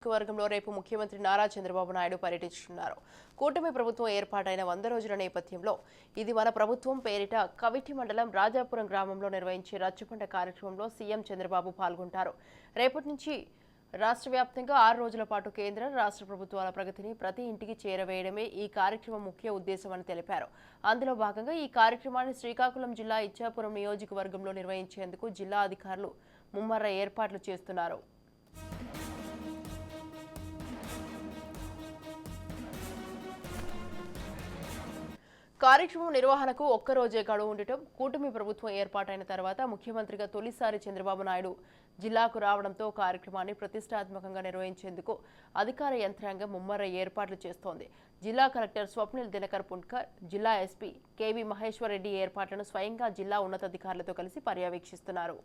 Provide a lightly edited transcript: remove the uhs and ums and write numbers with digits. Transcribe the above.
నియోజకవర్గంలో రేపు ముఖ్యమంత్రి నారా చంద్రబాబు నాయుడు పర్యటించనున్నారు. కూటమి ప్రభుత్వం ఏర్పాటైన 100 రోజుల నేపథ్యంలో ఇది మన ప్రభుత్వం పేరిట కవిటి మండలం రాజాపురం గ్రామంలో నిర్వహించే రచ్చబండ కార్యక్రమంలో సీఎం చంద్రబాబు పాల్గొంటారు. రేపటి నుంచి రాష్ట్ర వ్యాప్తంగా 6 రోజుల పాటు కేంద్ర రాష్ట్ర ప్రభుత్వాల ప్రగతిని ప్రతి ఇంటికి చేరవేయడమే ఈ కార్యక్రమం ముఖ్య ఉద్దేశమని తెలిపారు. అందులో భాగంగా ఈ కార్యక్రమాన్ని శ్రీకాకుళం జిల్లా ఇచ్చాపురం నియోజకవర్గంలో నిర్వహించేందుకు జిల్లా అధికారులు ముమ్మర ఏర్పాట్లు చేస్తున్నారు. కార్యక్రమం నిర్వహణకు ఒక్కరోజే గడువు ఉండటం, కూటమి ప్రభుత్వం ఏర్పాటైన తర్వాత ముఖ్యమంత్రిగా తొలిసారి చంద్రబాబు నాయుడు జిల్లాకు రావడంతో కార్యక్రమాన్ని ప్రతిష్టాత్మకంగా నిర్వహించేందుకు అధికార యంత్రాంగం ముమ్మర ఏర్పాట్లు చేస్తోంది. జిల్లా కలెక్టర్ స్వప్నిల్ దినకర్ పుణ్కర్, జిల్లా ఎస్పీ కేవీ మహేశ్వర్ రెడ్డి ఏర్పాట్లను స్వయంగా జిల్లా ఉన్నతాధికారులతో కలిసి పర్యవేక్షిస్తున్నారు.